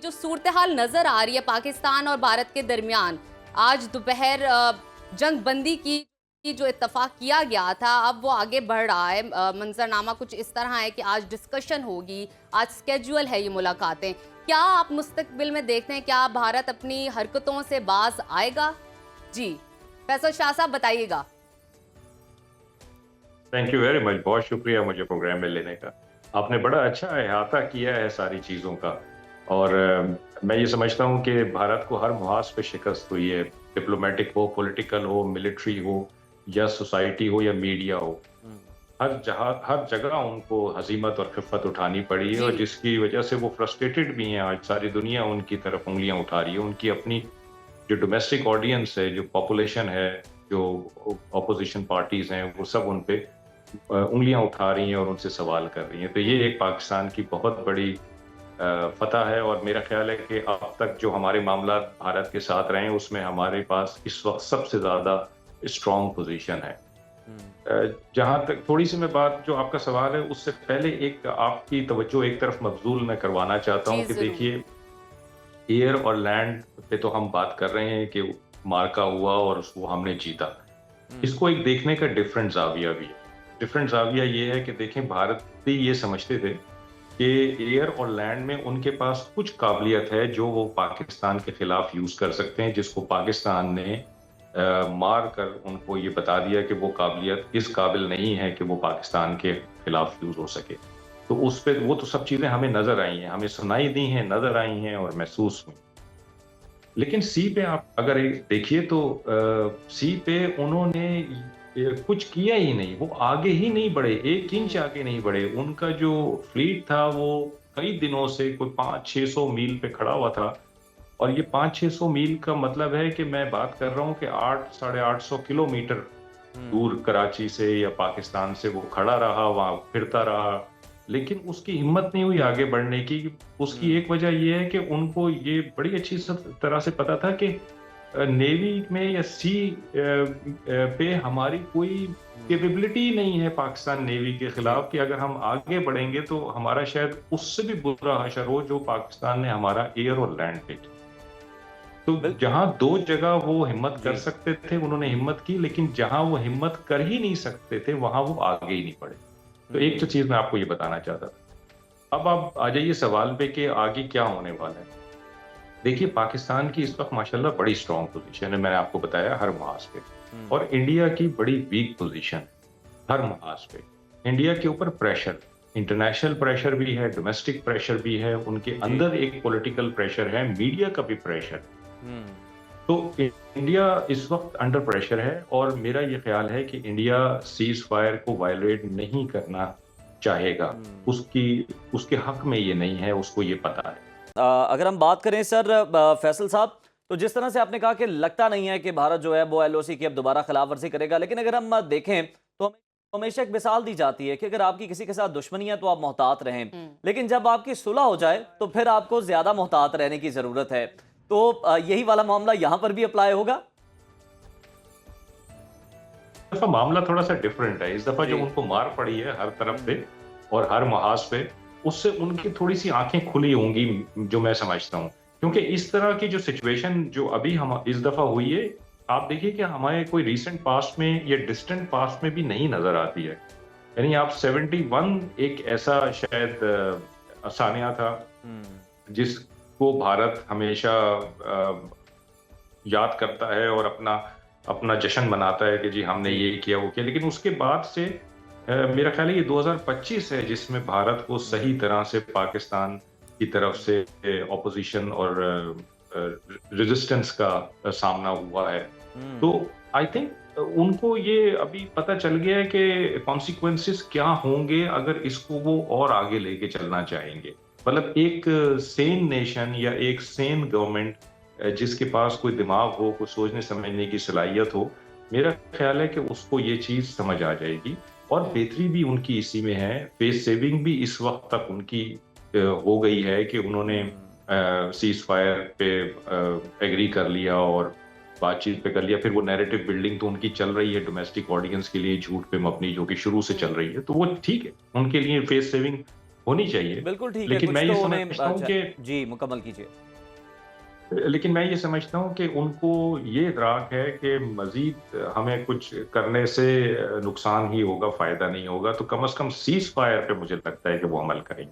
जो सूरत-ए-हाल नजर आ रही है पाकिस्तान और भारत के दरमियान, आज दोपहर जंग बंदी की जो इत्तफाक किया गया था, अब वो आगे बढ़ रहा है। मंजरनामा कुछ इस तरह है कि आज डिस्कशन होगी, आज स्केड्यूल है ये मुलाकातें। क्या आप मुस्तकबिल में देखते हैं, क्या भारत अपनी हरकतों से बाज आएगा? जी, फैसल शाह साहब बताइएगा। थैंक यू वेरी मच, बहुत शुक्रिया मुझे प्रोग्राम में लेने का। आपने बड़ा अच्छा अहाता किया है सारी चीज़ों का, और मैं ये समझता हूँ कि भारत को हर मुहाज पे शिकस्त हुई है, डिप्लोमेटिक हो, पॉलिटिकल हो, मिलिट्री हो, या सोसाइटी हो, या मीडिया हो। हर जगह उनको हजीमत और खिफ़त उठानी पड़ी है, जी। और जिसकी वजह से वो फ्रस्ट्रेटेड भी हैं। आज सारी दुनिया उनकी तरफ उंगलियां उठा रही है। उनकी अपनी जो डोमेस्टिक ऑडियंस है, जो पॉपुलेशन है, जो अपोजिशन पार्टीज हैं, वो सब उन पे उंगलियां उठा रही हैं और उनसे सवाल कर रही हैं। तो ये एक पाकिस्तान की बहुत बड़ी फतह है, और मेरा ख्याल है कि अब तक जो हमारे मामला भारत के साथ रहे हैं, उसमें हमारे पास इस वक्त सबसे ज़्यादा स्ट्रॉन्ग पोजीशन है। जहाँ तक थोड़ी सी मैं बात, जो आपका सवाल है, उससे पहले एक आपकी तवज्जो एक तरफ मबजूल मैं करवाना चाहता जी, हूँ कि ज़रूर। देखिए, एयर और लैंड पे तो हम बात कर रहे हैं कि मार्का हुआ और उसको हमने जीता। इसको एक देखने का डिफरेंट जाविया भी है। डिफरेंट जाविया ये है कि देखें, भारतीय ये समझते थे कि एयर और लैंड में उनके पास कुछ काबिलियत है जो वो पाकिस्तान के खिलाफ यूज कर सकते हैं, जिसको पाकिस्तान ने मार कर उनको ये बता दिया कि वो काबिलियत इस काबिल नहीं है कि वो पाकिस्तान के खिलाफ यूज हो सके। तो उस पे वो तो सब चीजें हमें नजर आई हैं, हमें सुनाई दी हैं, नजर आई हैं और महसूस हुई। लेकिन सी पे आप अगर देखिए तो सी पे उन्होंने कुछ किया ही नहीं, वो आगे ही नहीं बढ़े, 1 इंच आगे नहीं बढ़े। उनका जो फ्लीट था वो कई दिनों से कोई 500-600 मील पे खड़ा हुआ था, और ये 500-600 मील का मतलब है कि मैं बात कर रहा हूँ कि 800-850 किलोमीटर दूर कराची से या पाकिस्तान से वो खड़ा रहा, वहां फिरता रहा, लेकिन उसकी हिम्मत नहीं हुई आगे बढ़ने की। उसकी एक वजह ये है कि उनको ये बड़ी अच्छी तरह से पता था कि नेवी में या सी पे हमारी कोई कैपेबिलिटी नहीं है पाकिस्तान नेवी के खिलाफ, कि अगर हम आगे बढ़ेंगे तो हमारा शायद उससे भी बुरा हशर हो जो पाकिस्तान ने हमारा एयर और लैंड पे किया। तो जहां 2 जगह वो हिम्मत कर सकते थे, उन्होंने हिम्मत की, लेकिन जहां वो हिम्मत कर ही नहीं सकते थे, वहां वो आगे ही नहीं बढ़े। तो एक तो चीज मैं आपको ये बताना चाहता था। अब आप आ जाइए सवाल पे कि आगे क्या होने वाला है। देखिए, पाकिस्तान की इस वक्त माशाल्लाह बड़ी स्ट्रांग पोजीशन है, मैंने आपको बताया हर महाज पे, और इंडिया की बड़ी वीक पोजीशन है हर महाज पे। इंडिया के ऊपर प्रेशर, इंटरनेशनल प्रेशर भी है, डोमेस्टिक प्रेशर भी है, उनके अंदर एक पॉलिटिकल प्रेशर है, मीडिया का भी प्रेशर। तो इंडिया इस वक्त अंडर प्रेशर है, और मेरा ये ख्याल है कि इंडिया सीज फायर को वायलेट नहीं करना चाहेगा। उसकी उसके हक में ये नहीं है, उसको ये पता है। अगर हम बात करें सर फैसल साहब, तो जिस तरह से आपने कहा कि लगता नहीं है कि भारत जो है वो एलओसी की अब दोबारा खिलाफ वर्जी करेगा, लेकिन अगर हम देखें तो हमेशा एक मिसाल दी जाती है कि अगर आपकी किसी के साथ दुश्मनी है तो आप मोहतात रहें, लेकिन जब आपकी सुलह हो जाए तो फिर आपको ज्यादा मोहतात रहने की जरूरत है। तो यही वाला मामला यहां पर भी अप्लाई होगा? इस दफा मामला थोड़ा सा डिफरेंट है। इस दफा जो उनको मार पड़ी है हर तरफ पे और हर महाज पे, उससे उनकी थोड़ी सी आंखें खुली होंगी, जो मैं समझता हूँ। क्योंकि इस तरह की जो सिचुएशन जो अभी हम इस दफा हुई है, आप देखिए कि हमारे कोई रीसेंट पास्ट में या डिस्टेंट पास्ट में भी नहीं नजर आती है। यानी आप 71 एक ऐसा शायद सानिया था जिसको भारत हमेशा याद करता है और अपना अपना जश्न मनाता है कि जी हमने ये किया वो किया। लेकिन उसके बाद से मेरा ख्याल है ये 2025 है जिसमें भारत को सही तरह से पाकिस्तान की तरफ से ऑपोजिशन और रेजिस्टेंस का सामना हुआ है। तो आई थिंक उनको ये अभी पता चल गया है कि कॉन्सिक्वेंसेस क्या होंगे अगर इसको वो और आगे लेके चलना चाहेंगे। मतलब एक सेन नेशन या एक सेन गवर्नमेंट जिसके पास कोई दिमाग हो, कोई सोचने समझने की सलाहियत हो, मेरा ख्याल है कि उसको ये चीज समझ आ जाएगी। और बेहतरी भी उनकी इसी में है, फेस सेविंग भी इस वक्त तक उनकी हो गई है कि उन्होंने सीज फायर पे एग्री कर लिया और बातचीत पे कर लिया। फिर वो नैरेटिव बिल्डिंग तो उनकी चल रही है डोमेस्टिक ऑडियंस के लिए, झूठ पे मबनी, जो कि शुरू से चल रही है। तो वो ठीक है, उनके लिए फेस सेविंग होनी चाहिए। बिल्कुल ठीक है, लेकिन कुछ मैं ये तो उन्हें समझता हूँ अच्छा कि जी, मुकम्मल कीजिए। लेकिन मैं ये समझता हूँ कि उनको ये इदराक है कि मज़ीद हमें कुछ करने से नुकसान ही होगा, फ़ायदा नहीं होगा, तो कम से कम सीज़ फायर पे मुझे लगता है कि वो अमल करेंगे।